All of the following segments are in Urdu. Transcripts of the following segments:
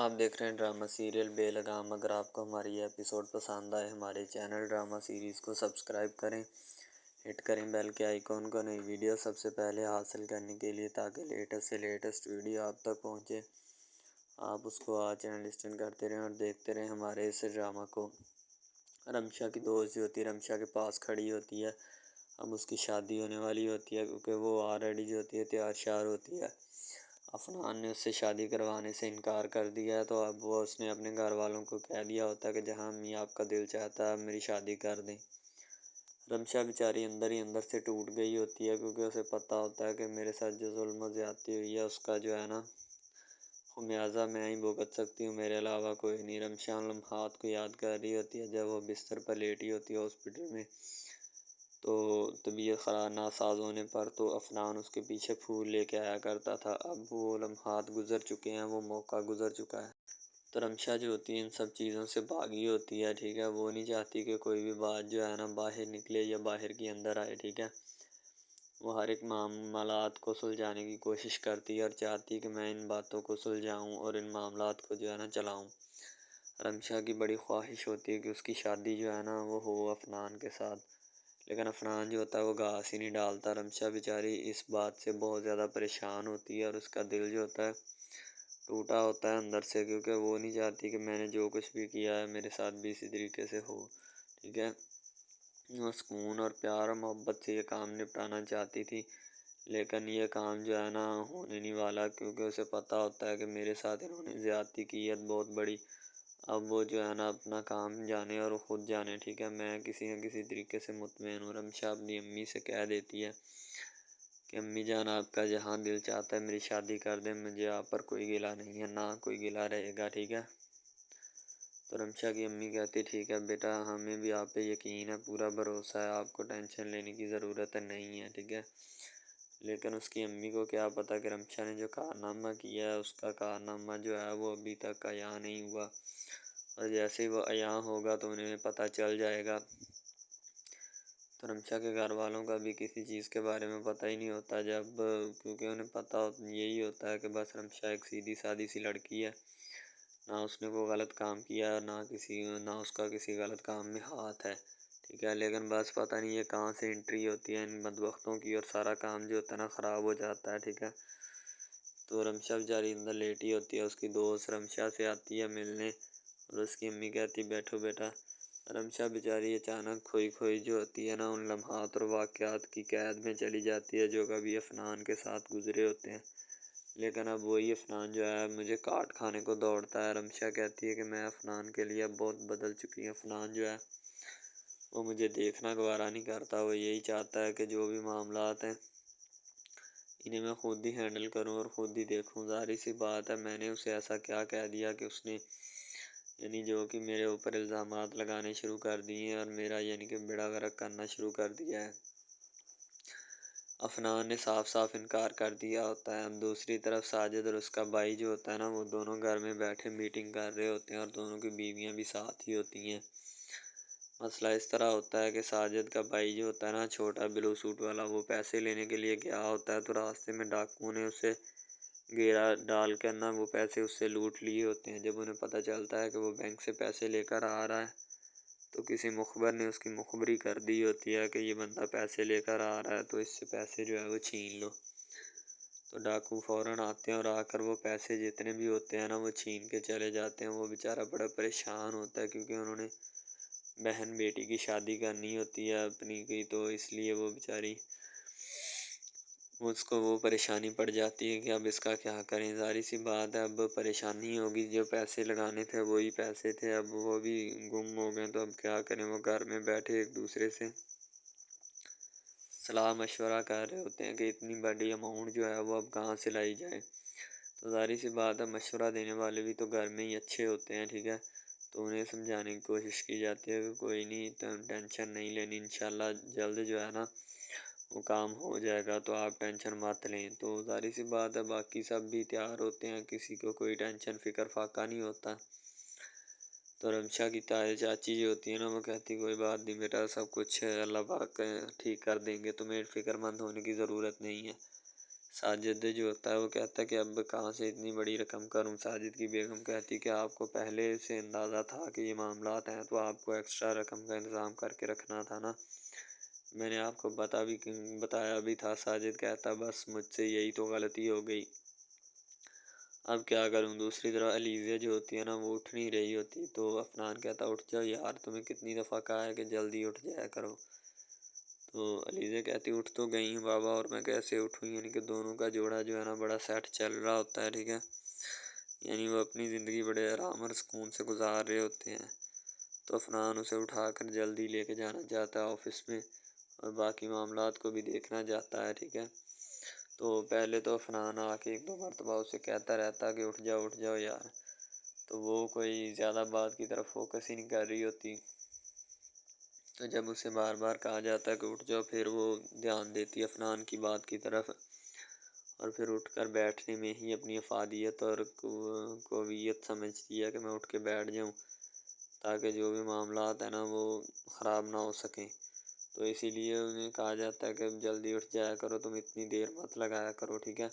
آپ دیکھ رہے ہیں ڈرامہ سیریل بے لگام۔ اگر آپ کو ہماری یہ ایپیسوڈ پسند آئے ہمارے چینل ڈرامہ سیریز کو سبسکرائب کریں، ہٹ کریں بیل کے آئیکن کو، نئی ویڈیو سب سے پہلے حاصل کرنے کے لیے تاکہ لیٹسٹ سے لیٹسٹ ویڈیو آپ تک پہنچے۔ آپ اس کو چینل لسٹن کرتے رہیں اور دیکھتے رہیں ہمارے اس ڈرامہ کو۔ رمشا کی دوست جو ہوتی ہے رمشا کے پاس کھڑی ہوتی ہے، اب اس کی شادی ہونے والی ہوتی ہے کیونکہ وہ آلریڈی جو ہوتی ہے تیار شیار ہوتی ہے۔ افنان نے اس سے شادی کروانے سے انکار کر دیا ہے، تو اب اس نے اپنے گھر والوں کو کہہ دیا ہوتا ہے کہ جہاں امی آپ کا دل چاہتا ہے اب میری شادی کر دیں۔ رمشا بیچاری اندر ہی اندر سے ٹوٹ گئی ہوتی ہے کیونکہ اسے پتہ ہوتا ہے کہ میرے ساتھ جو ظلم و زیادتی ہوئی ہے اس کا جو ہے نا خمیازہ میں ہی بھگت سکتی ہوں، میرے علاوہ کوئی نہیں۔ رمشا ان لمحات کو یاد کر رہی ہوتی ہے جب وہ بستر پر لیٹی ہوتی ہے ہاسپٹل میں، تو طبیعت خراب ناساز ہونے پر تو افنان اس کے پیچھے پھول لے کے آیا کرتا تھا۔ اب وہ لمحات گزر چکے ہیں، وہ موقع گزر چکا ہے۔ تو رمشا جو ہوتی ہے ان سب چیزوں سے بھاگی ہوتی ہے، ٹھیک ہے۔ وہ نہیں چاہتی کہ کوئی بھی بات جو ہے نا باہر نکلے یا باہر کی اندر آئے، ٹھیک ہے۔ وہ ہر ایک معاملات کو سلجھانے کی کوشش کرتی ہے اور چاہتی ہے کہ میں ان باتوں کو سلجھاؤں اور ان معاملات کو جو ہے نا چلاؤں۔ رمشا کی بڑی خواہش ہوتی ہے کہ اس کی شادی جو ہے نا وہ ہو افنان کے ساتھ، لیکن افنان جو ہوتا ہے وہ گھاس ہی نہیں ڈالتا۔ رمشا بیچاری اس بات سے بہت زیادہ پریشان ہوتی ہے اور اس کا دل جو ہوتا ہے ٹوٹا ہوتا ہے اندر سے، کیونکہ وہ نہیں چاہتی کہ میں نے جو کچھ بھی کیا ہے میرے ساتھ بھی اسی طریقے سے ہو، ٹھیک ہے۔ وہ سکون اور پیار اور محبت سے یہ کام نپٹانا چاہتی تھی، لیکن یہ کام جو ہے نا ہونے نہیں والا کیونکہ اسے پتہ ہوتا ہے کہ میرے ساتھ انہوں نے زیادتی کی ہے بہت بڑی۔ اب وہ جو ہے نا اپنا کام جانے اور خود جانے، ٹھیک ہے۔ میں کسی نہ کسی طریقے سے مطمئن ہوں۔ رمشا اپنی امی سے کہہ دیتی ہے کہ امی جان آپ کا جہاں دل چاہتا ہے میری شادی کر دیں، مجھے آپ پر کوئی گلہ نہیں ہے، نہ کوئی گلہ رہے گا، ٹھیک ہے۔ تو رمشا کی امی کہتی ٹھیک ہے بیٹا، ہمیں بھی آپ پہ یقین ہے، پورا بھروسہ ہے، آپ کو ٹینشن لینے کی ضرورت نہیں ہے، ٹھیک ہے۔ لیکن اس کی امی کو کیا پتہ کہ رمشا نے جو کارنامہ کیا ہے اس کا کارنامہ جو ہے وہ ابھی تک عیاں نہیں ہوا، اور جیسے ہی وہ عیاں ہوگا تو انہیں پتہ چل جائے گا۔ تو رمشا کے گھر والوں کا بھی کسی چیز کے بارے میں پتہ ہی نہیں ہوتا، کیونکہ انہیں پتہ یہی ہوتا ہے کہ بس رمشا ایک سیدھی سادھی سی لڑکی ہے، نہ اس نے کوئی غلط کام کیا ہے، نہ اس کا کسی غلط کام میں ہاتھ ہے، ٹھیک ہے۔ لیکن بس پتہ نہیں ہے کہاں سے انٹری ہوتی ہے ان بدبختوں کی اور سارا کام جو ہوتا ہے نا خراب ہو جاتا ہے، ٹھیک ہے۔ تو رمشا بیچاری اندر لیٹی ہوتی ہے، اس کی دوست رمشا سے آتی ہے ملنے اور اس کی امی کہتی بیٹھو بیٹا۔ رمشا بیچاری اچانک کھوئی جو ہوتی ہے نا ان لمحات اور واقعات کی قید میں چلی جاتی ہے جو کبھی افنان کے ساتھ گزرے ہوتے ہیں، لیکن اب وہی افنان جو ہے مجھے کاٹ کھانے کو دوڑتا ہے۔ رمشا کہتی ہے کہ میں افنان کے لیے اب بہت بدل چکی ہوں، افنان جو ہے وہ مجھے دیکھنا گوارا نہیں کرتا، وہ یہی چاہتا ہے کہ جو بھی معاملات ہیں انہیں میں خود ہی ہینڈل کروں اور خود ہی دیکھوں۔ ظاہر سی بات ہے میں نے اسے ایسا کیا کہہ دیا کہ اس نے یعنی جو کہ میرے اوپر الزامات لگانے شروع کر دیے ہیں اور میرا یعنی کہ بیڑا غرق کرنا شروع کر دیا ہے۔ افنان نے صاف صاف انکار کر دیا ہوتا ہے۔ اب دوسری طرف ساجد اور اس کا بھائی جو ہوتا ہے نا وہ دونوں گھر میں بیٹھے میٹنگ کر رہے ہوتے ہیں اور دونوں کی بیویاں بھی ساتھ ہی ہوتی ہیں۔ مسئلہ اس طرح ہوتا ہے کہ ساجد کا بھائی جو ہوتا ہے نا چھوٹا بلو سوٹ والا، وہ پیسے لینے کے لیے گیا ہوتا ہے تو راستے میں ڈاکوؤں نے اسے گھیرا ڈال کر نا وہ پیسے اس سے لوٹ لیے ہوتے ہیں۔ جب انہیں پتہ چلتا ہے کہ وہ بینک سے پیسے لے کر آ رہا ہے تو کسی مخبر نے اس کی مخبری کر دی ہوتی ہے کہ یہ بندہ پیسے لے کر آ رہا ہے تو اس سے پیسے جو ہے وہ چھین لو۔ تو ڈاکو فوراً آتے ہیں اور آ کر وہ پیسے جتنے بھی ہوتے ہیں نا وہ چھین کے چلے جاتے ہیں۔ وہ بیچارہ بڑا پریشان ہوتا ہے کیونکہ انہوں نے بہن بیٹی کی شادی کرنی ہوتی ہے اپنی کی، تو اس لیے وہ بیچاری اس کو وہ پریشانی پڑ جاتی ہے کہ اب اس کا کیا کریں۔ ظاہر سی بات ہے اب پریشانی ہوگی، جو پیسے لگانے تھے وہی پیسے تھے، اب وہ بھی گم ہو گئے تو اب کیا کریں۔ وہ گھر میں بیٹھے ایک دوسرے سے صلاح مشورہ کر رہے ہوتے ہیں کہ اتنی بڑی اماؤنٹ جو ہے وہ اب کہاں سے لائی جائے۔ تو ظاہر سی بات ہے مشورہ دینے والے بھی تو گھر میں ہی اچھے ہوتے ہیں، ٹھیک ہے۔ تو انہیں سمجھانے کی کوشش کی جاتی ہے کہ کوئی نہیں، ٹینشن نہیں لینی، انشاءاللہ جلد جو ہے نا وہ کام ہو جائے گا، تو آپ ٹینشن مت لیں۔ تو ظاہر سی بات ہے باقی سب بھی تیار ہوتے ہیں، کسی کو کوئی ٹینشن فکر فاقہ نہیں ہوتا۔ تو رمشا کی تائے چاچی جو ہوتی ہے نا وہ کہتی کوئی بات نہیں بیٹا، سب کچھ اللہ پاک ٹھیک کر دیں گے، تمہیں فکر مند ہونے کی ضرورت نہیں ہے۔ ساجد جو ہوتا ہے وہ کہتا ہے کہ اب کہاں سے اتنی بڑی رقم کروں۔ ساجد کی بیگم کہتی کہ آپ کو پہلے سے اندازہ تھا کہ یہ معاملات ہیں تو آپ کو ایکسٹرا رقم کا انتظام کر کے رکھنا تھا نا، میں نے آپ کو بتایا بھی تھا۔ ساجد کہتا بس مجھ سے یہی تو غلطی ہو گئی، اب کیا کروں۔ دوسری طرف علیزہ جو ہوتی ہے نا وہ اٹھ نہیں رہی ہوتی، تو عفنان کہتا اٹھ جاؤ یار، تمہیں کتنی دفعہ کہا ہے کہ جلدی اٹھ جایا کرو۔ تو علیزہ کہتی اٹھ تو گئی ہوں بابا، اور میں کیسے اٹھوں، یعنی کہ دونوں کا جوڑا جو ہے نا بڑا سیٹ چل رہا ہوتا ہے، ٹھیک ہے، یعنی وہ اپنی زندگی بڑے آرام اور سکون سے گزار رہے ہوتے ہیں۔ تو عفنان اسے اٹھا کر جلدی لے کے جانا چاہتا ہے آفس میں، اور باقی معاملات کو بھی دیکھنا چاہتا ہے، ٹھیک ہے۔ تو پہلے تو عفنان آ کے ایک دو مرتبہ اسے کہتا رہتا کہ اٹھ جاؤ یار، تو وہ کوئی زیادہ بات کی طرف فوکس ہی نہیں کر رہی ہوتی۔ تو جب اسے بار بار کہا جاتا ہے کہ اٹھ جاؤ، پھر وہ دھیان دیتی ہے عفنان کی بات کی طرف، اور پھر اٹھ کر بیٹھنے میں ہی اپنی افادیت اور قویت سمجھتی ہے کہ میں اٹھ کے بیٹھ جاؤں تاکہ جو بھی معاملات ہیں نا وہ خراب نہ ہو سکیں۔ تو اسی لیے انہیں کہا جاتا ہے کہ جلدی اٹھ جایا کرو، تم اتنی دیر مت لگایا کرو، ٹھیک ہے۔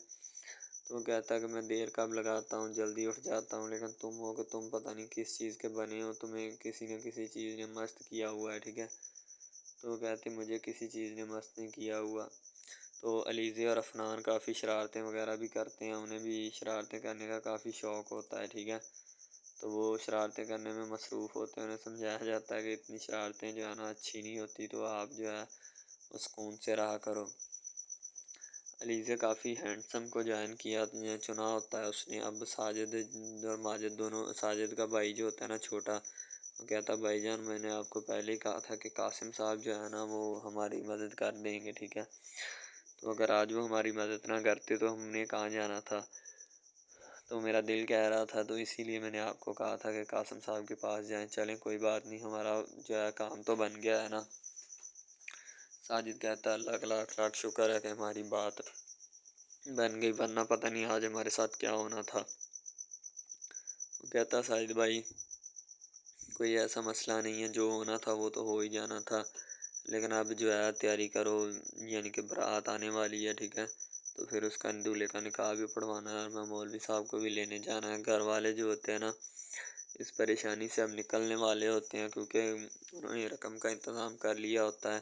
تو وہ کہتا ہے کہ میں دیر کب لگاتا ہوں، جلدی اٹھ جاتا ہوں، لیکن تم ہو کہ تم پتہ نہیں کس چیز کے بنے ہو، تمہیں کسی نہ کسی چیز نے مست کیا ہوا ہے، ٹھیک ہے۔ تو وہ کہتے مجھے کسی چیز نے مست نہیں کیا ہوا۔ تو علیزہ اور عفنان کافی شرارتیں وغیرہ بھی کرتے ہیں، انہیں بھی شرارتیں کرنے کا کافی شوق ہوتا ہے، ٹھیک ہے۔ تو وہ شرارتیں کرنے میں مصروف ہوتے ہیں، انہیں سمجھایا جاتا ہے کہ اتنی شرارتیں جو ہے نا اچھی نہیں ہوتی، تو آپ جو ہے وہ سکون سے رہا کرو۔ علیزہ کافی ہینڈسم کو جوائن چنا ہوتا ہے اس نے۔ اب ساجد اور ماجد دونوں، ساجد کا بھائی جو ہوتا ہے نا چھوٹا، وہ کہتا ہے بھائی جان میں نے آپ کو پہلے ہی کہا تھا کہ قاسم صاحب جو ہے نا وہ ہماری مدد کر دیں گے، ٹھیک ہے، تو اگر آج وہ ہماری مدد نہ کرتے تو ہم نے کہاں جانا تھا۔ تو میرا دل کہہ رہا تھا، تو اسی لیے میں نے آپ کو کہا تھا کہ قاسم صاحب کے پاس جائیں، چلیں کوئی بات نہیں، ہمارا جو ہے کام تو بن گیا ہے نا۔ ساجد کہتا ہے اللہ کا لاکھ لاکھ شکر ہے کہ ہماری بات بن گئی، ورنہ پتہ نہیں آج ہمارے ساتھ کیا ہونا تھا۔ وہ کہتا ساجد بھائی کوئی ایسا مسئلہ نہیں ہے، جو ہونا تھا وہ تو ہو ہی جانا تھا، لیکن اب جو ہے تیاری کرو، یعنی کہ برات آنے والی ہے، ٹھیک ہے، تو پھر اس کا دولہے کا نکاح بھی پڑھوانا ہے، اور میں مولوی صاحب کو بھی لینے جانا ہے۔ گھر والے جو ہوتے ہیں نا اس پریشانی سے اب نکلنے والے ہوتے ہیں، کیونکہ انہوں نے رقم کا انتظام کر لیا ہوتا ہے،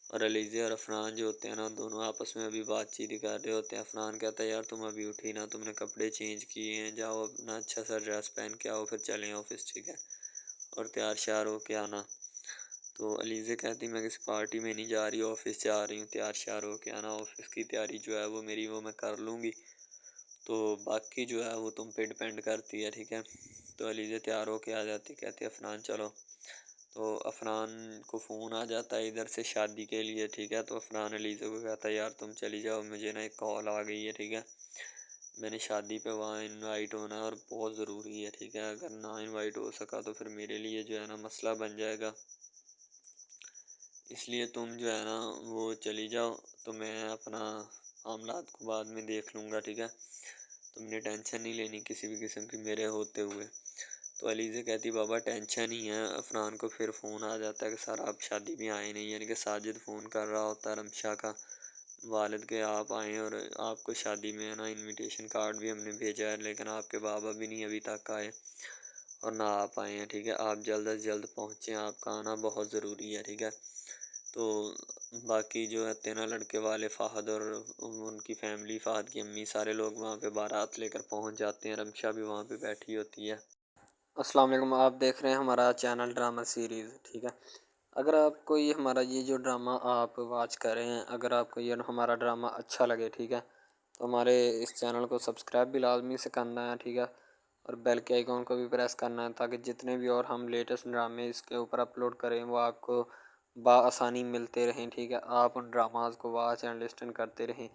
اور علیزہ اور عفنان جو ہوتے ہیں نا دونوں آپس میں ابھی بات چیت ہی کر رہے ہوتے ہیں۔ عفنان کہتا ہے یار تم ابھی اٹھی نا، تم نے کپڑے چینج کیے ہیں، جاؤ اپنا اچھا سا ڈریس پہن کے آؤ، پھر چلیں آفس، ٹھیک ہے، اور تیار شیار ہو کے آنا۔ تو علیزہ کہتی میں کسی پارٹی میں نہیں جا رہی، آفس جا رہی ہوں، تیار شیار ہو کے آنا، آفس کی تیاری جو ہے وہ میری میں کر لوں گی، تو باقی جو ہے وہ تم پہ ڈپینڈ کرتی ہے، ٹھیک ہے۔ تو علیزہ تیار ہو کے آ جاتی، کہتی عفنان چلو۔ تو عفنان کو فون آ جاتا ہے ادھر سے شادی کے لیے، ٹھیک ہے، تو عفنان علیزہ کو کہتا ہے یار تم چلی جاؤ، مجھے نا ایک کال آ گئی ہے، ٹھیک ہے، میں نے شادی پہ وہاں انوائٹ ہونا ہے اور بہت ضروری ہے، ٹھیک ہے، اگر نہ انوائٹ ہو سکا تو پھر میرے لیے جو ہے نا مسئلہ بن جائے گا، اس لیے تم جو ہے نا وہ چلی جاؤ، تو میں اپنا معاملات کو بعد میں دیکھ لوں گا، ٹھیک ہے، تم نے ٹینشن نہیں لینی کسی بھی قسم کی میرے ہوتے ہوئے۔ تو علیزہ کہتی بابا ٹینشن ہی ہے۔ عفنان کو پھر فون آ جاتا ہے کہ سر آپ شادی میں آئے نہیں، یعنی کہ ساجد فون کر رہا ہوتا ہے رمشا کا والد کے آپ آئیں، اور آپ کو شادی میں ہے نا انویٹیشن کارڈ بھی ہم نے بھیجا ہے، لیکن آپ کے بابا بھی نہیں ابھی تک آئے اور نہ آپ آئے ہیں، ٹھیک ہے، آپ جلد از جلد پہنچیں، آپ کا آنا بہت ضروری ہے، ٹھیک ہے۔ تو باقی جو ہے تینا لڑکے والے فہد اور ان کی فیملی، فہد کی امی، سارے لوگ وہاں پہ بارات لے کر پہنچ جاتے ہیں، رمشا بھی وہاں پہ بیٹھی ہوتی ہے۔ السلام علیکم، آپ دیکھ رہے ہیں ہمارا چینل ڈرامہ سیریز، ٹھیک ہے۔ اگر آپ کو یہ ہمارا یہ جو ڈرامہ آپ واچ کر رہے ہیں، اگر آپ کو یہ ہمارا ڈرامہ اچھا لگے، ٹھیک ہے، تو ہمارے اس چینل کو سبسکرائب بھی لازمی سے کرنا ہے، ٹھیک ہے، اور بیل کے آئیکن کو بھی پریس کرنا ہے، تاکہ جتنے بھی اور ہم لیٹسٹ ڈرامے اس کے اوپر اپلوڈ کریں وہ آپ کو بآسانی ملتے رہیں، ٹھیک ہے، آپ ان ڈراماز کو واچ اینڈ لسٹن کرتے رہیں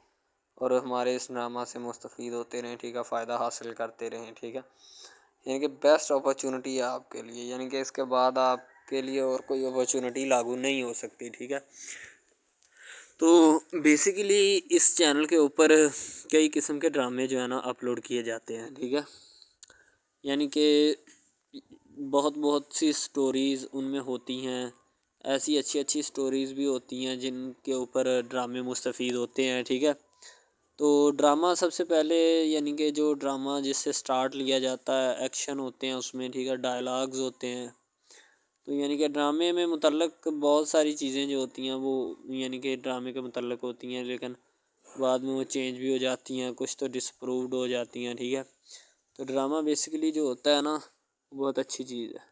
اور ہمارے اس ڈرامہ سے مستفید ہوتے رہیں، ٹھیک ہے، فائدہ حاصل کرتے رہیں، ٹھیک ہے، یعنی کہ بیسٹ اپرچونٹی ہے آپ کے لیے، یعنی کہ اس کے بعد آپ کے لیے اور کوئی اپرچونٹی لاگو نہیں ہو سکتی، ٹھیک ہے۔ تو بیسیکلی اس چینل کے اوپر کئی قسم کے ڈرامے جو ہے نا اپلوڈ کیے جاتے ہیں، ٹھیک ہے، یعنی کہ بہت سی سٹوریز ان میں ہوتی ہیں، ایسی اچھی سٹوریز بھی ہوتی ہیں جن کے اوپر ڈرامے مستفید ہوتے ہیں، ٹھیک ہے۔ تو ڈرامہ سب سے پہلے یعنی کہ جو ڈرامہ جس سے سٹارٹ لیا جاتا ہے، ایکشن ہوتے ہیں اس میں، ٹھیک ہے، ڈائلاگز ہوتے ہیں. تو یعنی کہ ڈرامے میں متعلق بہت ساری چیزیں جو ہوتی ہیں وہ یعنی کہ ڈرامے کے متعلق ہوتی ہیں، لیکن بعد میں وہ چینج بھی ہو جاتی ہیں، کچھ تو ڈسپرووڈ ہو جاتی ہیں. ٹھیک ہے، تو ڈرامہ بیسیکلی جو ہوتا ہے نا بہت اچھی چیز ہے.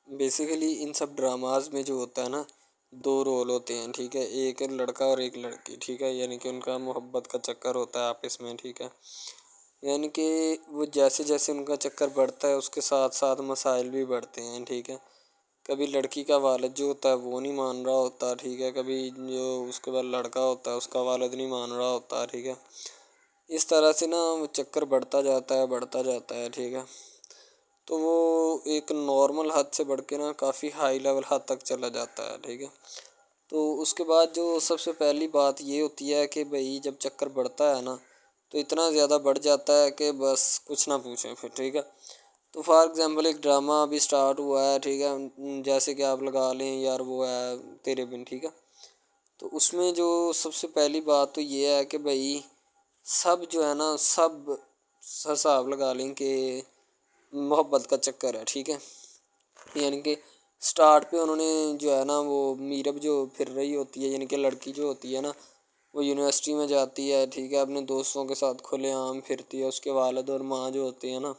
بیسیکلی ان سب ڈراماز میں جو ہوتا ہے نا 2 رول ہوتے ہیں. ٹھیک ہے، ایک لڑکا اور ایک لڑکی. ٹھیک ہے، یعنی کہ ان کا محبت کا چکر ہوتا ہے آپس میں. ٹھیک ہے، یعنی کہ وہ جیسے جیسے ان کا چکر بڑھتا ہے اس کے ساتھ ساتھ مسائل بھی بڑھتے ہیں. ٹھیک ہے، کبھی لڑکی کا والد جو ہوتا ہے وہ نہیں مان رہا ہوتا. ٹھیک ہے، کبھی جو اس کے بعد لڑکا ہوتا ہے اس کا والد نہیں مان رہا ہوتا. ٹھیک ہے، اس طرح سے نا وہ چکر بڑھتا جاتا ہے. ٹھیک ہے، تو وہ ایک نارمل حد سے بڑھ کے نا کافی ہائی لیول حد تک چلا جاتا ہے. ٹھیک ہے، تو اس کے بعد جو سب سے پہلی بات یہ ہوتی ہے کہ بھئی جب چکر بڑھتا ہے نا تو اتنا زیادہ بڑھ جاتا ہے کہ بس کچھ نہ پوچھیں پھر. ٹھیک ہے، تو فار ایگزامپل ایک ڈرامہ ابھی سٹارٹ ہوا ہے. ٹھیک ہے، جیسے کہ آپ لگا لیں یار وہ ہے تیرے بن. ٹھیک ہے، تو اس میں جو سب سے پہلی بات تو یہ ہے کہ بھئی سب جو ہے نا سب حساب لگا لیں کہ محبت کا چکر ہے. ٹھیک ہے، یعنی کہ سٹارٹ پہ انہوں نے جو ہے نا وہ میرب جو پھر رہی ہوتی ہے، یعنی کہ لڑکی جو ہوتی ہے نا وہ یونیورسٹی میں جاتی ہے. ٹھیک ہے، اپنے دوستوں کے ساتھ کھلے عام پھرتی ہے. اس کے والد اور ماں جو ہوتے ہیں نا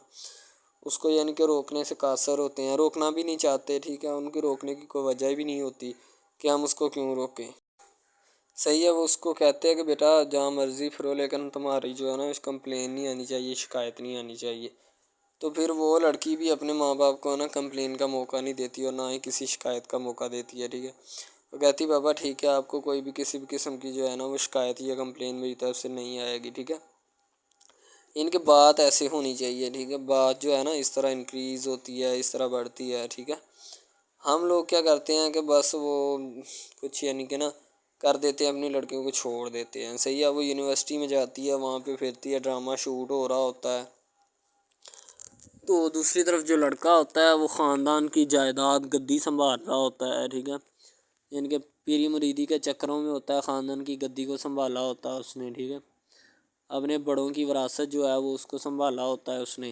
اس کو یعنی کہ روکنے سے قاصر ہوتے ہیں، روکنا بھی نہیں چاہتے. ٹھیک ہے، ان کی روکنے کی کوئی وجہ بھی نہیں ہوتی کہ ہم اس کو کیوں روکیں. صحیح ہے، وہ اس کو کہتے ہیں کہ بیٹا جہاں مرضی پھرو لیکن تمہاری جو ہے نا کمپلین نہیں آنی چاہیے، شکایت نہیں آنی چاہیے. تو پھر وہ لڑکی بھی اپنے ماں باپ کو نا کمپلین کا موقع نہیں دیتی اور نہ ہی کسی شکایت کا موقع دیتی ہے. ٹھیک ہے، وہ کہتی بابا ٹھیک ہے آپ کو کوئی بھی کسی بھی قسم کی جو ہے نا وہ شکایت یا کمپلین میری طرف سے نہیں آئے گی. ٹھیک ہے، ان کے بات ایسے ہونی چاہیے. ٹھیک ہے، بات جو ہے نا اس طرح انکریز ہوتی ہے، اس طرح بڑھتی ہے. ٹھیک ہے، ہم لوگ کیا کرتے ہیں کہ بس وہ کچھ یعنی کہ نا کر دیتے ہیں، اپنی لڑکیوں کو چھوڑ دیتے ہیں. صحیح ہے، وہ یونیورسٹی میں جاتی ہے، وہاں پہ پھرتی ہے، ڈرامہ شوٹ ہو رہا ہوتا ہے. تو دوسری طرف جو لڑکا ہوتا ہے وہ خاندان کی جائیداد گدی سنبھال رہا ہوتا ہے. ٹھیک ہے، یعنی کہ پیری مریدی کے چکروں میں ہوتا ہے، خاندان کی گدی کو سنبھالا ہوتا ہے اس نے. ٹھیک ہے، اپنے بڑوں کی وراثت جو ہے وہ اس کو سنبھالا ہوتا ہے اس نے.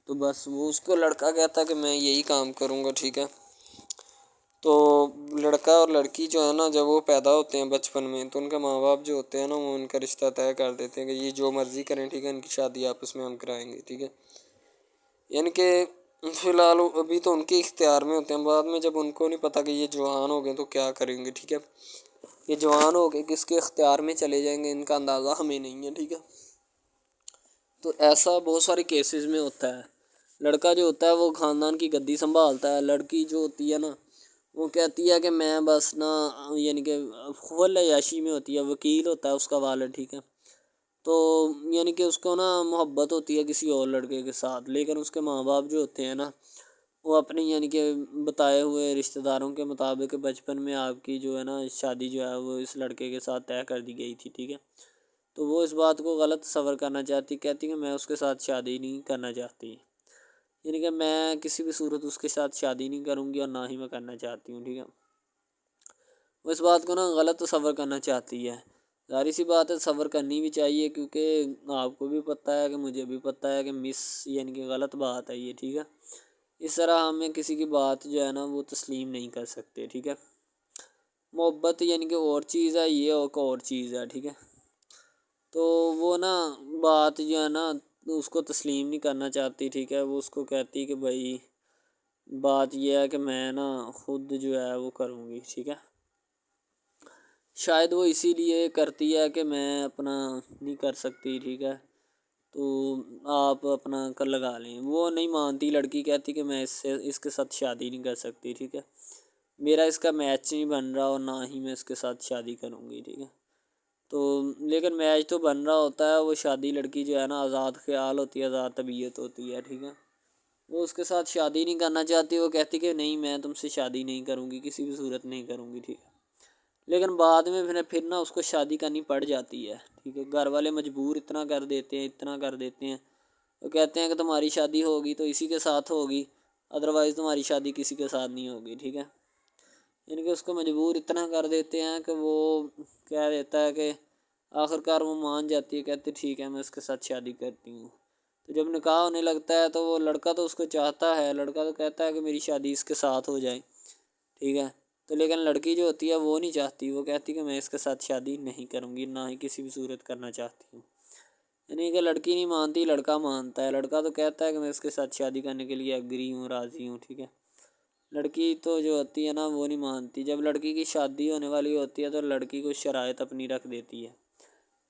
تو بس وہ اس کو لڑکا کہتا ہے کہ میں یہی کام کروں گا. ٹھیک ہے، تو لڑکا اور لڑکی جو ہے نا جب وہ پیدا ہوتے ہیں بچپن میں تو ان کے ماں باپ جو ہوتے ہیں نا وہ ان کا رشتہ طے کر دیتے ہیں کہ یہ جو مرضی کریں. ٹھیک ہے، ان کی شادی آپس میں ہم کرائیں گے. ٹھیک ہے، یعنی کہ فی الحال ابھی تو ان کے اختیار میں ہوتے ہیں، بعد میں جب ان کو نہیں پتہ کہ یہ جوان ہو گئے تو کیا کریں گے. ٹھیک ہے، یہ جوان ہو کے کس کے اختیار میں چلے جائیں گے ان کا اندازہ ہمیں نہیں ہے. ٹھیک ہے، تو ایسا بہت سارے کیسز میں ہوتا ہے. لڑکا جو ہوتا ہے وہ خاندان کی گدی سنبھالتا ہے، لڑکی جو ہوتی ہے نا وہ کہتی ہے کہ میں بس نا یعنی کہ فل عیاشی میں ہوتی ہے، وکیل ہوتا ہے اس کا والد. ٹھیک ہے، تو یعنی کہ اس کو نا محبت ہوتی ہے کسی اور لڑکے کے ساتھ، لیکن اس کے ماں باپ جو ہوتے ہیں نا وہ اپنی یعنی کہ بتائے ہوئے رشتہ داروں کے مطابق بچپن میں آپ کی جو ہے نا شادی جو ہے وہ اس لڑکے کے ساتھ طے کر دی گئی تھی. ٹھیک ہے، تو وہ اس بات کو غلط تصور کرنا چاہتی، کہتی کہ میں اس کے ساتھ شادی نہیں کرنا چاہتی، یعنی کہ میں کسی بھی صورت اس کے ساتھ شادی نہیں کروں گی اور نہ ہی میں کرنا چاہتی ہوں. ٹھیک ہے، وہ اس بات کو نا غلط تصور کرنا چاہتی ہے. ظاہر سی بات ہے صبر کرنی بھی چاہیے، کیونکہ آپ کو بھی پتہ ہے کہ مجھے بھی پتہ ہے کہ یعنی کہ غلط بات ہے یہ. ٹھیک ہے، اس طرح ہمیں کسی کی بات جو ہے نا وہ تسلیم نہیں کر سکتے. ٹھیک ہے، محبت یعنی کہ اور چیز ہے، یہ اور چیز ہے. ٹھیک ہے، تو وہ نا بات جو ہے نا اس کو تسلیم نہیں کرنا چاہتی. ٹھیک ہے، وہ اس کو کہتی کہ بھائی بات یہ ہے کہ میں نا خود جو ہے وہ کروں گی. ٹھیک ہے، شاید وہ اسی لیے کرتی ہے کہ میں اپنا نہیں کر سکتی. ٹھیک ہے، تو آپ اپنا کر لگا لیں. وہ نہیں مانتی، لڑکی کہتی کہ میں اس کے ساتھ شادی نہیں کر سکتی. ٹھیک ہے، میرا اس کا میچ نہیں بن رہا اور نہ ہی میں اس کے ساتھ شادی کروں گی. ٹھیک ہے، تو لیکن میچ تو بن رہا ہوتا ہے. وہ شادی لڑکی جو ہے نا آزاد خیال ہوتی ہے، آزاد طبیعت ہوتی ہے. ٹھیک ہے، وہ اس کے ساتھ شادی نہیں کرنا چاہتی، وہ کہتی کہ نہیں میں تم سے شادی نہیں کروں گی، کسی بھی صورت نہیں کروں گی. ٹھیک ہے، لیکن بعد میں پھر نا اس کو شادی کرنی پڑ جاتی ہے. ٹھیک ہے، گھر والے مجبور اتنا کر دیتے ہیں. وہ کہتے ہیں کہ تمہاری شادی ہوگی تو اسی کے ساتھ ہوگی، ادروائز تمہاری شادی کسی کے ساتھ نہیں ہوگی. ٹھیک ہے، یعنی کہ اس کو مجبور اتنا کر دیتے ہیں کہ وہ کہہ دیتا ہے کہ آخرکار وہ مان جاتی ہے، کہتی ٹھیک ہے میں اس کے ساتھ شادی کرتی ہوں۔ تو جب نکاح ہونے لگتا ہے تو وہ لڑکا تو اس کو چاہتا ہے، لڑکا تو کہتا ہے کہ میری شادی اس کے ساتھ ہو جائے، ٹھیک ہے، تو لیکن لڑکی جو ہوتی ہے وہ نہیں چاہتی، وہ کہتی کہ میں اس کے ساتھ شادی نہیں کروں گی، نہ ہی کسی بھی صورت کرنا چاہتی ہوں۔ یعنی کہ لڑکی نہیں مانتی، لڑکا مانتا ہے، لڑکا تو کہتا ہے کہ میں اس کے ساتھ شادی کرنے کے لیے ایگری ہوں، راضی ہوں، ٹھیک ہے۔ لڑکی تو جو ہوتی ہے نا وہ نہیں مانتی، جب لڑکی کی شادی ہونے والی ہوتی ہے تو لڑکی کو شرائط اپنی رکھ دیتی ہے،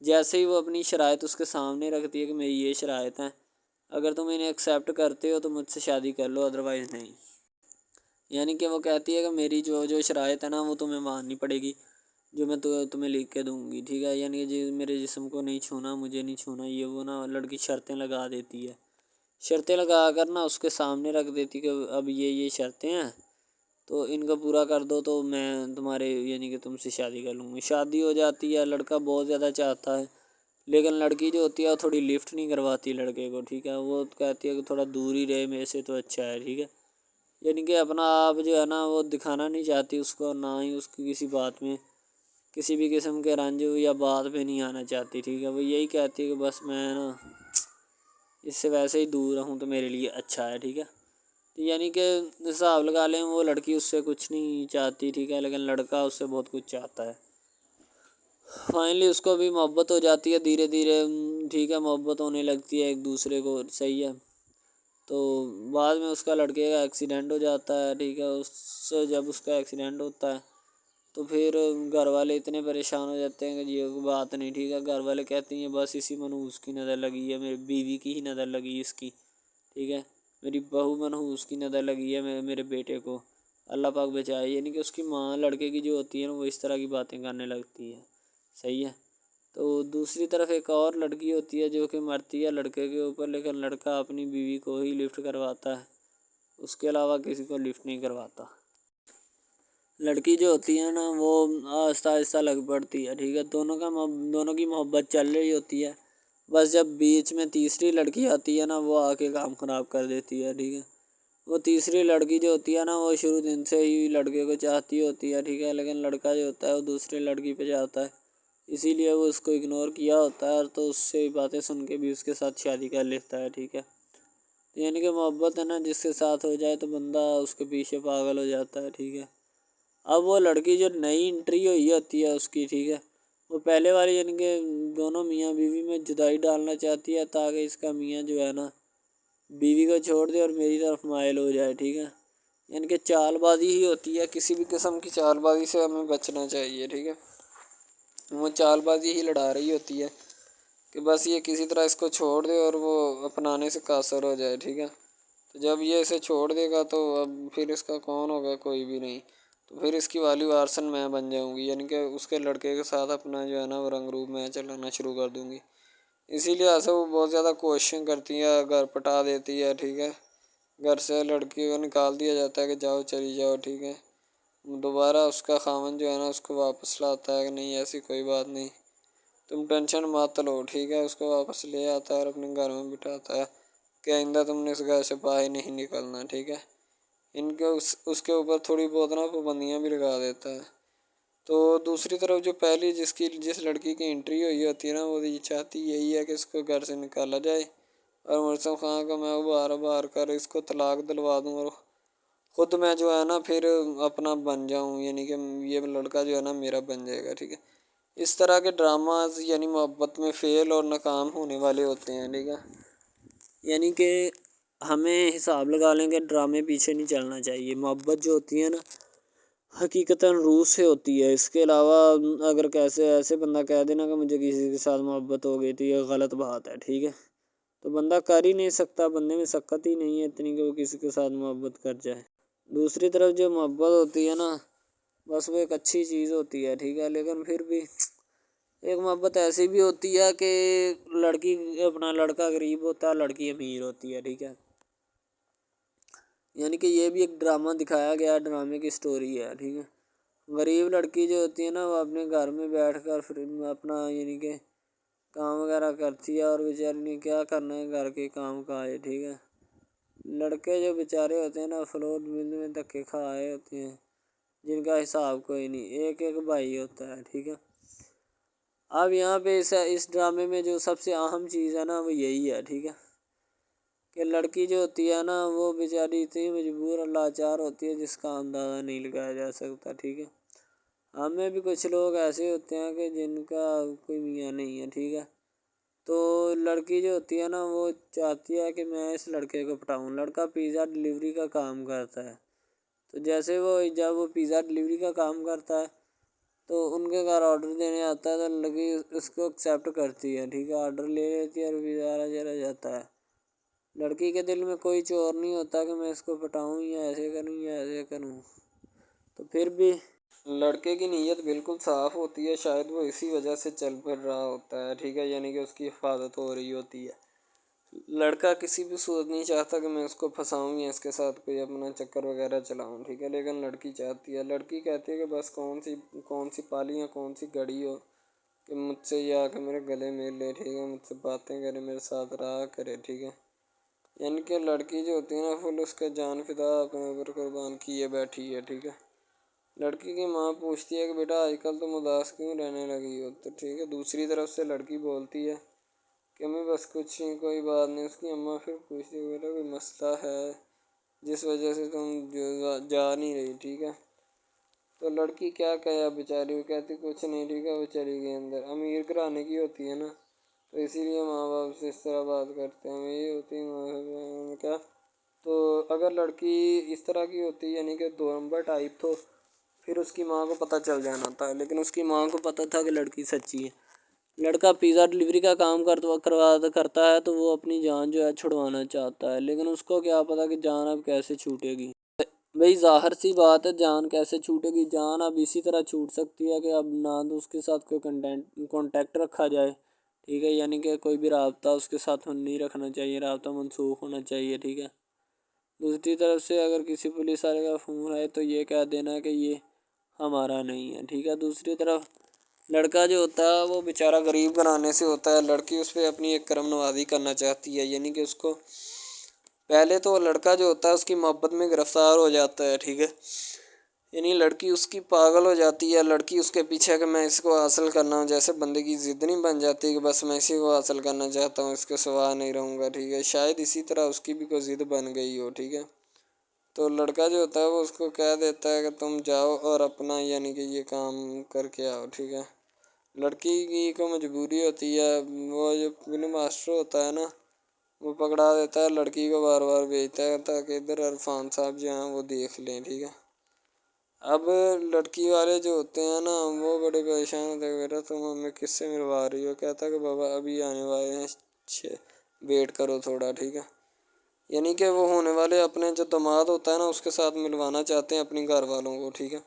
جیسے ہی وہ اپنی شرائط اس کے سامنے رکھتی ہے کہ میری یہ شرائط ہیں، اگر تم انہیں ایکسیپٹ کرتے ہو تو مجھ سے شادی کر لو، ادروائز نہیں۔ یعنی کہ وہ کہتی ہے کہ میری جو شرائط ہے نا وہ تمہیں ماننی پڑے گی، جو میں تمہیں لکھ کے دوں گی، ٹھیک ہے، یعنی کہ میرے جسم کو نہیں چھونا، مجھے نہیں چھونا، یہ وہ نا لڑکی شرطیں لگا دیتی ہے، شرطیں لگا کر نا اس کے سامنے رکھ دیتی کہ اب یہ شرطیں ہیں تو ان کو پورا کر دو تو میں تمہارے یعنی کہ تم سے شادی کر لوں گی۔ شادی ہو جاتی ہے، لڑکا بہت زیادہ چاہتا ہے، لیکن لڑکی جو ہوتی ہے وہ تھوڑی لفٹ نہیں کرواتی لڑکے کو، ٹھیک ہے، وہ کہتی ہے کہ تھوڑا دور ہی رہے میرے سے تو اچھا ہے، ٹھیک ہے، یعنی کہ اپنا آپ جو ہے نا وہ دکھانا نہیں چاہتی اس کو، نہ ہی اس کی کسی بات میں کسی بھی قسم کے رنج یا بات پہ نہیں آنا چاہتی، ٹھیک ہے، وہ یہی کہتی ہے کہ بس میں نا اس سے ویسے ہی دور رہوں تو میرے لیے اچھا ہے، ٹھیک ہے۔ یعنی کہ حساب لگا لیں وہ لڑکی اس سے کچھ نہیں چاہتی، ٹھیک ہے، لیکن لڑکا اس سے بہت کچھ چاہتا ہے۔ فائنلی اس کو بھی محبت ہو جاتی ہے دھیرے دھیرے، ٹھیک ہے، محبت ہونے لگتی ہے ایک دوسرے کو، صحیح ہے۔ تو بعد میں اس کا لڑکے کا ایکسیڈنٹ ہو جاتا ہے، ٹھیک ہے، اس سے جب اس کا ایکسیڈنٹ ہوتا ہے تو پھر گھر والے اتنے پریشان ہو جاتے ہیں کہ یہ بات نہیں، ٹھیک ہے، گھر والے کہتے ہیں بس اسی منحوس کی نظر لگی ہے، میری بیوی کی ہی نظر لگی اس کی، ٹھیک ہے، میری بہو منحوس کی نظر لگی ہے میرے بیٹے کو، اللہ پاک بچائے، یعنی کہ اس کی ماں لڑکے کی جو ہوتی ہے نا وہ اس طرح کی باتیں کرنے لگتی ہے، صحیح ہے۔ تو دوسری طرف ایک اور لڑکی ہوتی ہے جو کہ مرتی ہے لڑکے کے اوپر، لیکن لڑکا اپنی بیوی کو ہی لفٹ کرواتا ہے، اس کے علاوہ کسی کو لفٹ نہیں کرواتا۔ لڑکی جو ہوتی ہے نا وہ آہستہ آہستہ لگ پڑتی ہے، ٹھیک ہے، دونوں کی محبت چل رہی ہوتی ہے، بس جب بیچ میں تیسری لڑکی آتی ہے نا وہ آ کے کام خراب کر دیتی ہے، ٹھیک ہے۔ وہ تیسری لڑکی جو ہوتی ہے نا وہ شروع دن سے ہی لڑکے کو چاہتی ہوتی ہے، ٹھیک ہے، لیکن لڑکا جو ہوتا ہے وہ دوسرے لڑکی پہ جاتا ہے، اسی لیے وہ اس کو اگنور کیا ہوتا ہے، تو اس سے باتیں سن کے بھی اس کے ساتھ شادی کر لیتا ہے، ٹھیک ہے۔ یعنی کہ محبت ہے نا جس کے ساتھ ہو جائے تو بندہ اس کے پیچھے پاگل ہو جاتا ہے، ٹھیک ہے۔ اب وہ لڑکی جو نئی انٹری ہوئی ہوتی ہے اس کی، ٹھیک ہے، وہ پہلے والی یعنی کہ دونوں میاں بیوی میں جدائی ڈالنا چاہتی ہے تاکہ اس کا میاں جو ہے نا بیوی کو چھوڑ دے اور میری طرف مائل ہو جائے، ٹھیک ہے، یعنی کہ چال بازی ہی ہوتی ہے، کسی بھی قسم کی چال بازی سے ہمیں بچنا چاہیے، ٹھیک ہے، وہ چال بازی ہی لڑا رہی ہوتی ہے کہ بس یہ کسی طرح اس کو چھوڑ دے اور وہ اپنانے سے قاصر ہو جائے، ٹھیک ہے۔ تو جب یہ اسے چھوڑ دے گا تو اب پھر اس کا کون ہوگا، کوئی بھی نہیں، تو پھر اس کی والی وارثن میں بن جاؤں گی، یعنی کہ اس کے لڑکے کے ساتھ اپنا جو ہے نا وہ رنگ روپ میں چلانا شروع کر دوں گی۔ اسی لیے سے وہ بہت زیادہ کوششیں کرتی ہے، گھر پٹا دیتی ہے، ٹھیک ہے، گھر سے لڑکی کو نکال دیا جاتا ہے کہ جاؤ چلی جاؤ، ٹھیک ہے، دوبارہ اس کا خاوند جو ہے نا اس کو واپس لاتا ہے کہ نہیں ایسی کوئی بات نہیں، تم ٹینشن مت لو، ٹھیک ہے، اس کو واپس لے آتا ہے اور اپنے گھر میں بٹھاتا ہے کہ آئندہ تم نے اس گھر سے باہر نہیں نکلنا، ٹھیک ہے، ان کے اس کے اوپر تھوڑی بہت نا پابندیاں بھی لگا دیتا ہے۔ تو دوسری طرف جو پہلی جس لڑکی کی انٹری ہوئی ہوتی ہے نا وہ یہ چاہتی یہی ہے کہ اس کو گھر سے نکالا جائے اور مرسم خان کا میں بار کر اس کو طلاق دلوا دوں اور خود میں جو ہے نا پھر اپنا بن جاؤں، یعنی کہ یہ لڑکا جو ہے نا میرا بن جائے گا، ٹھیک ہے۔ اس طرح کے ڈراماز یعنی محبت میں فیل اور ناکام ہونے والے ہوتے ہیں، ٹھیک ہے، یعنی کہ ہمیں حساب لگا لیں کہ ڈرامے پیچھے نہیں چلنا چاہیے، محبت جو ہوتی ہے نا حقیقتاً روح سے ہوتی ہے، اس کے علاوہ اگر ایسے بندہ کہہ دینا کہ مجھے کسی کے ساتھ محبت ہو گئی تو یہ غلط بات ہے، ٹھیک ہے، تو بندہ کر ہی نہیں سکتا، بندے میں سکت ہی نہیں ہے اتنی کہ وہ کسی کے ساتھ محبت کر جائے۔ دوسری طرف جو محبت ہوتی ہے نا بس وہ ایک اچھی چیز ہوتی ہے، ٹھیک ہے، لیکن پھر بھی ایک محبت ایسی بھی ہوتی ہے کہ لڑکا غریب ہوتا ہے، لڑکی امیر ہوتی ہے، ٹھیک ہے، یعنی کہ یہ بھی ایک ڈرامہ دکھایا گیا، ڈرامے کی سٹوری ہے، ٹھیک ہے۔ غریب لڑکی جو ہوتی ہے نا وہ اپنے گھر میں بیٹھ کر پھر اپنا یعنی کہ کام وغیرہ کرتی ہے اور بیچاری نے کیا کرنا ہے گھر کے کام کائے، ٹھیک ہے۔ لڑکے جو بیچارے ہوتے ہیں نا فلوٹ مل میں دھکے کھائے ہوتے ہیں جن کا حساب کوئی نہیں، ایک بھائی ہوتا ہے، ٹھیک ہے۔ اب یہاں پہ اس ڈرامے میں جو سب سے اہم چیز ہے نا وہ یہی ہے، ٹھیک ہے، کہ لڑکی جو ہوتی ہے نا وہ بیچاری اتنی مجبور اور لاچار ہوتی ہے جس کا اندازہ نہیں لگایا جا سکتا، ٹھیک ہے۔ ہمیں بھی کچھ لوگ ایسے ہوتے ہیں کہ جن کا کوئی میاں نہیں ہے، ٹھیک ہے، تو لڑکی جو ہوتی ہے نا وہ چاہتی ہے کہ میں اس لڑکے کو پٹاؤں۔ لڑکا پیزا ڈلیوری کا کام کرتا ہے، تو جیسے جب وہ پیزا ڈلیوری کا کام کرتا ہے تو ان کے گھر آرڈر دینے آتا ہے تو لڑکی اس کو ایکسیپٹ کرتی ہے، ٹھیک ہے، آرڈر لے لیتی ہے اور پیزا چلا جاتا ہے۔ لڑکی کے دل میں کوئی چور نہیں ہوتا کہ میں اس کو پٹاؤں یا ایسے کروں یا ایسے کروں، تو پھر بھی لڑکے کی نیت بالکل صاف ہوتی ہے، شاید وہ اسی وجہ سے چل پھر رہا ہوتا ہے، ٹھیک ہے، یعنی کہ اس کی حفاظت ہو رہی ہوتی ہے۔ لڑکا کسی بھی صورت نہیں چاہتا کہ میں اس کو پھنساؤں یا اس کے ساتھ کوئی اپنا چکر وغیرہ چلاؤں، ٹھیک ہے، لیکن لڑکی چاہتی ہے، لڑکی کہتی ہے کہ بس کون سی پالی یا کون سی گڑی ہو کہ مجھ سے یہ آ کے میرے گلے مل لے، ٹھیک ہے، مجھ سے باتیں کرے، میرے ساتھ رہا کرے، ٹھیک ہے۔ یعنی کہ لڑکی جو ہوتی ہے نا فل اس کا جان فدا اپنے اوپر قربان کیے بیٹھی ہے، ٹھیک ہے۔ لڑکی کی ماں پوچھتی ہے کہ بیٹا آج کل تم اداس کیوں رہنے لگی ہو، تو ٹھیک ہے، دوسری طرف سے لڑکی بولتی ہے کہ میں بس کچھ نہیں، کوئی بات نہیں۔ اس کی اماں پھر پوچھتی ہے بیٹا کوئی مسئلہ ہے جس وجہ سے تم جا نہیں رہی، ٹھیک ہے، تو لڑکی کیا کہے بیچاری، وہ کہتی کچھ نہیں، ٹھیک ہے، وہ چلی گئی اندر۔ امیر گھرانے کی ہوتی ہے نا تو اسی لیے ماں باپ سے اس طرح بات کرتے ہیں، یہ ہوتی ہے کیا، تو اگر لڑکی اس طرح کی ہوتی یعنی کہ دو نمبر ٹائپ تو پھر اس کی ماں کو پتہ چل جانا تھا، لیکن اس کی ماں کو پتہ تھا کہ لڑکی سچی ہے۔ لڑکا پیزا ڈلیوری کا کام کرتا ہے تو وہ اپنی جان جو ہے چھڑوانا چاہتا ہے، لیکن اس کو کیا پتہ کہ جان اب کیسے چھوٹے گی۔ بھئی ظاہر سی بات ہے، جان کیسے چھوٹے گی، جان اب اسی طرح چھوٹ سکتی ہے کہ اب نہ تو اس کے ساتھ کوئی کانٹیکٹ رکھا جائے، ٹھیک ہے، یعنی کہ کوئی بھی رابطہ اس کے ساتھ نہیں رکھنا چاہیے، رابطہ منسوخ ہونا چاہیے، ٹھیک ہے۔ دوسری طرف سے اگر کسی پولیس والے کا فون آئے تو یہ کہہ دینا کہ یہ ہمارا نہیں ہے، ٹھیک ہے۔ دوسری طرف لڑکا جو ہوتا ہے وہ بیچارہ غریب گھرانے سے ہوتا ہے، لڑکی اس پہ اپنی ایک کرم نوازی کرنا چاہتی ہے، یعنی کہ اس کو پہلے تو لڑکا جو ہوتا ہے اس کی محبت میں گرفتار ہو جاتا ہے، ٹھیک ہے، یعنی لڑکی اس کی پاگل ہو جاتی ہے، لڑکی اس کے پیچھے کہ میں اس کو حاصل کرنا ہوں، جیسے بندے کی ضد نہیں بن جاتی کہ بس میں اسی کو حاصل کرنا چاہتا ہوں، اس کے سوا نہیں رہوں گا، ٹھیک ہے، شاید اسی طرح اس کی بھی کوئی ضد بن گئی ہو، ٹھیک ہے۔ تو لڑکا جو ہوتا ہے وہ اس کو کہہ دیتا ہے کہ تم جاؤ اور اپنا یعنی کہ یہ کام کر کے آؤ، ٹھیک ہے۔ لڑکی کی کو مجبوری ہوتی ہے، وہ جو فلم ماسٹر ہوتا ہے نا وہ پکڑا دیتا ہے، لڑکی کو بار بار بھیجتا ہے تاکہ ادھر عرفان صاحب جو ہیں وہ دیکھ لیں، ٹھیک ہے۔ اب لڑکی والے جو ہوتے ہیں نا وہ بڑے پریشان ہوتے ہیں، بیٹا تم ہمیں کس سے ملوا رہی ہو، کہتا ہے کہ بابا ابھی آنے والے ہیں، ویٹ کرو تھوڑا، ٹھیک ہے، یعنی کہ وہ ہونے والے اپنے جو داماد ہوتا ہے نا اس کے ساتھ ملوانا چاہتے ہیں اپنی گھر والوں کو، ٹھیک ہے۔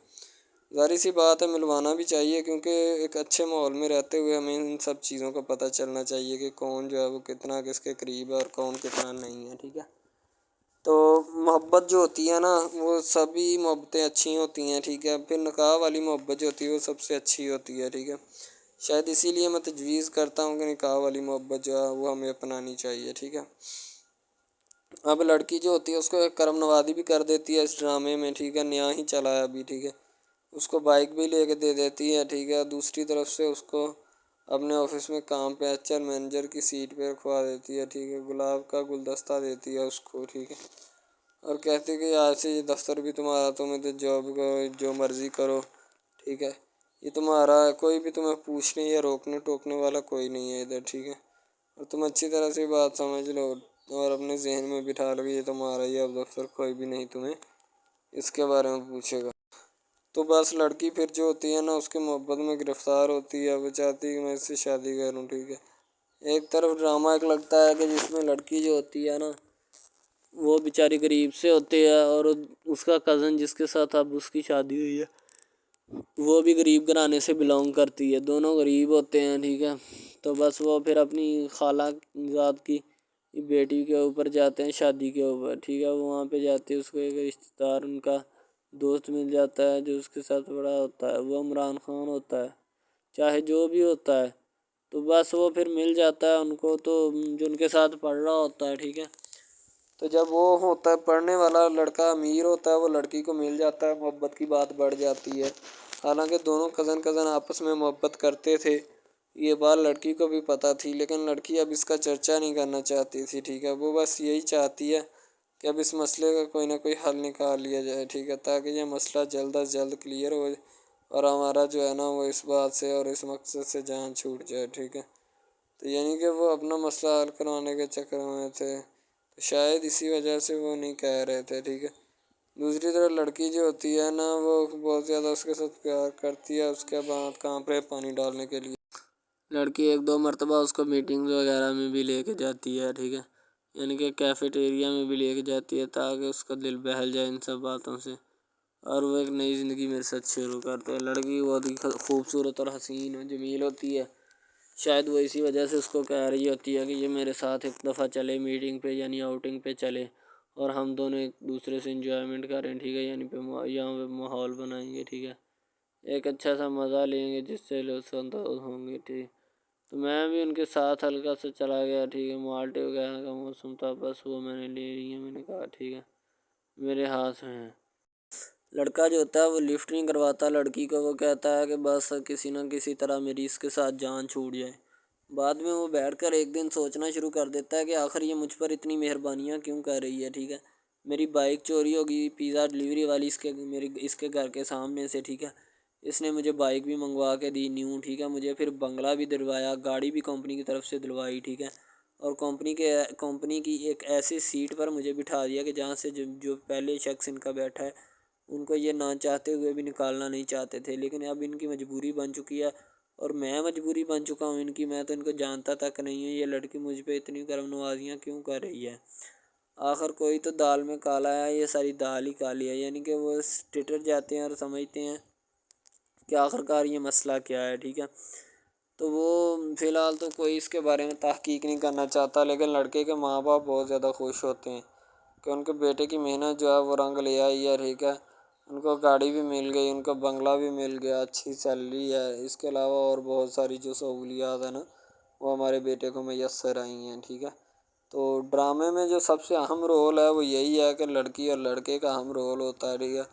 ظاہر سی بات ہے ملوانا بھی چاہیے، کیونکہ ایک اچھے ماحول میں رہتے ہوئے ہمیں ان سب چیزوں کا پتہ چلنا چاہیے کہ کون جو ہے وہ کتنا کس کے قریب ہے اور کون کتنا نہیں ہے، ٹھیک ہے۔ تو محبت جو ہوتی ہے نا وہ سبھی محبتیں اچھی ہوتی ہیں، ٹھیک ہے، پھر نکاح والی محبت جو ہوتی ہے وہ سب سے اچھی ہوتی ہے، ٹھیک ہے۔ شاید اسی لیے میں تجویز کرتا ہوں کہ نکاح والی محبت جو ہے وہ ہمیں اپنانی چاہیے، ٹھیک ہے۔ اب لڑکی جو ہوتی ہے اس کو ایک کرم نوازی بھی کر دیتی ہے اس ڈرامے میں، ٹھیک ہے، نیا ہی چلا ہے ابھی، ٹھیک ہے، اس کو بائک بھی لے کے دے دیتی ہے، ٹھیک ہے۔ دوسری طرف سے اس کو اپنے آفس میں کام پہ ایچ آر مینیجر کی سیٹ پہ رکھوا دیتی ہے، ٹھیک ہے، گلاب کا گلدستہ دیتی ہے اس کو، ٹھیک ہے، اور کہتی ہے کہ آج سے یہ دفتر بھی تمہارا، تم ادھر جاب کرو جو مرضی کرو، ٹھیک ہے، یہ تمہارا ہے، کوئی بھی تمہیں پوچھنے یا روکنے ٹوکنے والا کوئی نہیں ہے ادھر، ٹھیک ہے، اور تم اچھی طرح سے بات سمجھ لو اور اپنے ذہن میں بٹھا لو کہ یہ تمہارا ہی اب دفتر، کوئی بھی نہیں تمہیں اس کے بارے میں پوچھے گا۔ تو بس لڑکی پھر جو ہوتی ہے نا اس کے محبت میں گرفتار ہوتی ہے، وہ چاہتی ہے کہ میں اس سے شادی کروں، ٹھیک ہے۔ ایک طرف ڈرامہ ایک لگتا ہے کہ جس میں لڑکی جو ہوتی ہے نا وہ بیچاری غریب سے ہوتی ہے اور اس کا کزن جس کے ساتھ اب اس کی شادی ہوئی ہے وہ بھی غریب گھرانے سے بلانگ کرتی ہے، دونوں غریب ہوتے ہیں، ٹھیک ہے۔ تو بس وہ پھر اپنی خالہ زاد کی بیٹی کے اوپر جاتے ہیں شادی کے اوپر، ٹھیک ہے، وہ وہاں پہ جاتے ہیں، اس کو ایک رشتہ دار ان کا دوست مل جاتا ہے جو اس کے ساتھ بڑا ہوتا ہے، وہ عمران خان ہوتا ہے، چاہے جو بھی ہوتا ہے، تو بس وہ پھر مل جاتا ہے ان کو، تو جو ان کے ساتھ پڑھ رہا ہوتا ہے، ٹھیک ہے، تو جب وہ ہوتا ہے پڑھنے والا لڑکا امیر ہوتا ہے وہ لڑکی کو مل جاتا ہے، محبت کی بات بڑھ جاتی ہے، حالانکہ دونوں کزن آپس میں محبت کرتے تھے یہ بات لڑکی کو بھی پتہ تھی، لیکن لڑکی اب اس کا چرچا نہیں کرنا چاہتی تھی، ٹھیک ہے۔ وہ بس یہی چاہتی ہے کہ اب اس مسئلے کا کوئی نہ کوئی حل نکال لیا جائے، ٹھیک ہے، تاکہ یہ مسئلہ جلد از جلد کلیئر ہو اور ہمارا جو ہے نا وہ اس بات سے اور اس مقصد سے جان چھوٹ جائے، ٹھیک ہے۔ تو یعنی کہ وہ اپنا مسئلہ حل کروانے کے چکر میں تھے، تو شاید اسی وجہ سے وہ نہیں کہہ رہے تھے، ٹھیک ہے۔ دوسری طرف لڑکی جو ہوتی ہے نا وہ بہت زیادہ اس کے ساتھ پیار کرتی ہے، اس کے بعد کہاں پہ پانی ڈالنے کے لیے لڑکی ایک دو مرتبہ اس کو میٹنگز وغیرہ میں بھی لے کے جاتی ہے، ٹھیک ہے، یعنی کہ کیفیٹیریا میں بھی لے کے جاتی ہے تاکہ اس کا دل بہل جائے ان سب باتوں سے، اور وہ ایک نئی زندگی میرے ساتھ شروع کرتے ہیں۔ لڑکی بہت ہی خوبصورت اور حسین اور جمیل ہوتی ہے، شاید وہ اسی وجہ سے اس کو کہہ رہی ہوتی ہے کہ یہ میرے ساتھ ایک دفعہ چلے میٹنگ پہ، یعنی آؤٹنگ پہ چلے، اور ہم دونوں ایک دوسرے سے انجوائمنٹ کریں، ٹھیک ہے، یعنی یہاں پہ ماحول بنائیں گے، ٹھیک ہے، ایک اچھا سا مزہ لیں گے جس سے لطف اندوز ہوں گے، ٹھیک۔ تو میں بھی ان کے ساتھ ہلکا سا چلا گیا، ٹھیک ہے، مالٹے وغیرہ کا موسم تھا، بس وہ میں نے لے لی ہے، میں نے کہا ٹھیک ہے میرے ہاتھ میں ہے۔ لڑکا جو ہوتا ہے وہ لفٹ نہیں کرواتا لڑکی کو، وہ کہتا ہے کہ بس کسی نہ کسی طرح میری اس کے ساتھ جان چھوٹ جائے۔ بعد میں وہ بیٹھ کر ایک دن سوچنا شروع کر دیتا ہے کہ آخر یہ مجھ پر اتنی مہربانیاں کیوں کر رہی ہے، ٹھیک ہے، میری بائک چوری ہوگی، پیزا ڈلیوری والی اس کے گھر کے سامنے سے، ٹھیک ہے، اس نے مجھے بائک بھی منگوا کے دی نیو، ٹھیک ہے، مجھے پھر بنگلہ بھی دلوایا، گاڑی بھی کمپنی کی طرف سے دلوائی، ٹھیک ہے، اور کمپنی کی ایک ایسی سیٹ پر مجھے بٹھا دیا کہ جہاں سے جو پہلے شخص ان کا بیٹھا ہے ان کو یہ نہ چاہتے ہوئے بھی نکالنا نہیں چاہتے تھے، لیکن اب ان کی مجبوری بن چکی ہے اور میں مجبوری بن چکا ہوں ان کی، میں تو ان کو جانتا تک نہیں ہوں، یہ لڑکی مجھ پہ اتنی کرم نوازیاں کیوں کر رہی ہے۔ آخر کوئی تو دال میں کالا ہے، یہ ساری دال ہی کالی ہے، یعنی کہ وہ ٹٹر جاتے ہیں اور سمجھتے ہیں کہ آخر کار یہ مسئلہ کیا ہے، ٹھیک ہے۔ تو وہ فی الحال تو کوئی اس کے بارے میں تحقیق نہیں کرنا چاہتا، لیکن لڑکے کے ماں باپ بہت زیادہ خوش ہوتے ہیں کہ ان کے بیٹے کی محنت جو ہے وہ رنگ لے آئی ہے، ٹھیک ہے، ان کو گاڑی بھی مل گئی، ان کو بنگلہ بھی مل گیا، اچھی سیلری ہے، اس کے علاوہ اور بہت ساری جو سہولیات ہیں نا وہ ہمارے بیٹے کو میسر آئی ہیں، ٹھیک ہے۔ تو ڈرامے میں جو سب سے اہم رول ہے وہ یہی ہے کہ لڑکی اور لڑکے کا اہم رول ہوتا ہے، ٹھیک ہے،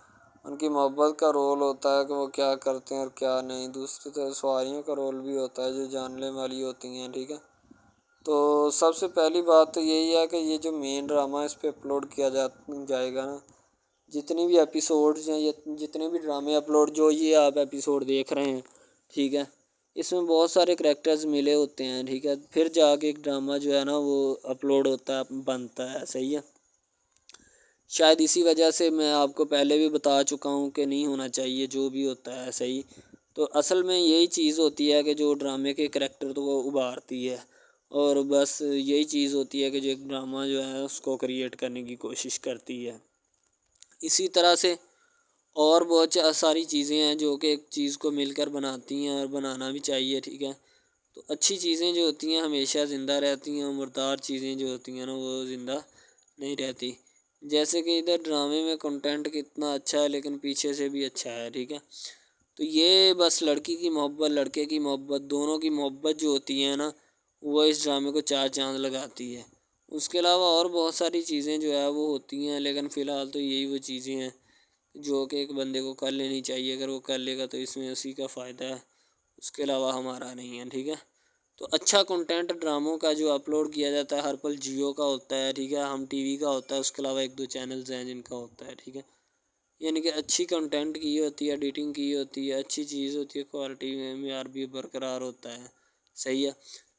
ان کی محبت کا رول ہوتا ہے کہ وہ کیا کرتے ہیں اور کیا نہیں، دوسری طرف سواریوں کا رول بھی ہوتا ہے جو جاننے والی ہوتی ہیں، ٹھیک ہے۔ تو سب سے پہلی بات تو یہی ہے کہ یہ جو مین ڈرامہ اس پہ اپلوڈ کیا جائے گا نا، جتنی بھی ایپیسوڈز ہیں یا جتنے بھی ڈرامے اپلوڈ جو یہ آپ ایپیسوڈ دیکھ رہے ہیں، ٹھیک ہے، اس میں بہت سارے کریکٹرز ملے ہوتے ہیں، ٹھیک ہے، پھر جا کے ایک ڈرامہ جو ہے نا وہ اپلوڈ ہوتا ہے، بنتا ہے، صحیح ہے۔ شاید اسی وجہ سے میں آپ کو پہلے بھی بتا چکا ہوں کہ نہیں ہونا چاہیے جو بھی ہوتا ہے، صحیح۔ تو اصل میں یہی چیز ہوتی ہے کہ جو ڈرامے کے کریکٹر تو وہ ابھارتی ہے، اور بس یہی چیز ہوتی ہے کہ جو ایک ڈرامہ جو ہے اس کو کریٹ کرنے کی کوشش کرتی ہے۔ اسی طرح سے اور بہت ساری چیزیں ہیں جو کہ ایک چیز کو مل کر بناتی ہیں اور بنانا بھی چاہیے، ٹھیک ہے۔ تو اچھی چیزیں جو ہوتی ہیں ہمیشہ زندہ رہتی ہیں، مردار چیزیں جو ہوتی ہیں نا وہ زندہ نہیں رہتی، جیسے کہ ادھر ڈرامے میں کنٹینٹ کتنا اچھا ہے لیکن پیچھے سے بھی اچھا ہے، ٹھیک ہے۔ تو یہ بس لڑکی کی محبت لڑکے کی محبت دونوں کی محبت جو ہوتی ہے نا وہ اس ڈرامے کو چار چاند لگاتی ہے۔ اس کے علاوہ اور بہت ساری چیزیں جو ہے وہ ہوتی ہیں، لیکن فی الحال تو یہی وہ چیزیں ہیں جو کہ ایک بندے کو کر لینی چاہیے، اگر وہ کر لے گا تو اس میں اسی کا فائدہ ہے، اس کے علاوہ ہمارا نہیں ہے، ٹھیک ہے۔ تو اچھا کنٹینٹ ڈراموں کا جو اپلوڈ کیا جاتا ہے ہر پل جیو کا ہوتا ہے، ٹھیک ہے، ہم ٹی وی کا ہوتا ہے، اس کے علاوہ ایک دو چینلز ہیں جن کا ہوتا ہے، ٹھیک ہے، یعنی کہ اچھی کنٹینٹ کی ہوتی ہے، ایڈیٹنگ کی ہوتی ہے، اچھی چیز ہوتی ہے، کوالٹی میں معیار بھی برقرار ہوتا ہے، صحیح ہے۔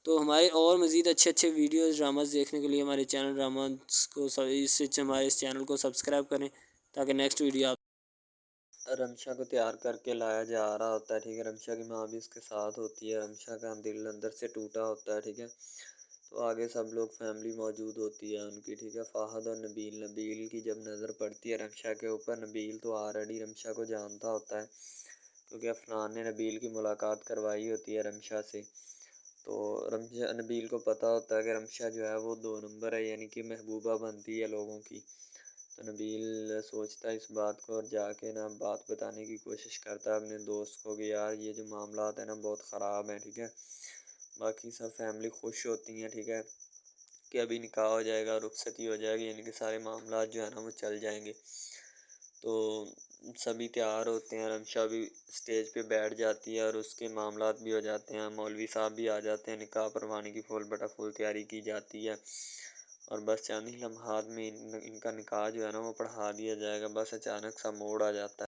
تو ہمارے اور مزید اچھے ویڈیوز ڈراماز دیکھنے کے لیے ہمارے چینل ڈراماز کو ہمارے اس چینل کو سبسکرائب کریں تاکہ نیکسٹ ویڈیو آپ رمشا کو تیار کر کے لایا جا رہا ہوتا ہے، ٹھیک ہے، رمشا کی ماں بھی اس کے ساتھ ہوتی ہے، رمشا کا دل اندر سے ٹوٹا ہوتا ہے، ٹھیک ہے۔ تو آگے سب لوگ فیملی موجود ہوتی ہے ان کی، ٹھیک ہے، فہد اور نبیل کی جب نظر پڑتی ہے رمشا کے اوپر، نبیل تو آلریڈی رمشا کو جانتا ہوتا ہے کیونکہ عفنان نے نبیل کی ملاقات کروائی ہوتی ہے رمشا سے، تو نبیل کو پتہ ہوتا ہے کہ رمشا جو ہے وہ 2 نمبر ہے، یعنی کہ محبوبہ بنتی ہے لوگوں کی۔ تو نبیل سوچتا ہے اس بات کو اور جا کے نا بات بتانے کی کوشش کرتا ہے اپنے دوست کو کہ یار یہ جو معاملات ہیں نا بہت خراب ہیں، ٹھیک ہے۔ باقی سب فیملی خوش ہوتی ہیں، ٹھیک ہے، کہ ابھی نکاح ہو جائے گا، رخصتی ہو جائے گی، یعنی کہ سارے معاملات جو ہے نا وہ چل جائیں گے۔ تو سبھی تیار ہوتے ہیں، رمشا بھی اسٹیج پہ بیٹھ جاتی ہے اور اس کے معاملات بھی ہو جاتے ہیں، مولوی صاحب بھی آ جاتے ہیں، نکاح پروانے کی فول بٹا فول تیاری کی جاتی ہے، اور بس چند ہی لمحات میں ان کا نکاح جو ہے نا وہ پڑھا دیا جائے گا، بس اچانک سا موڑ آ جاتا ہے۔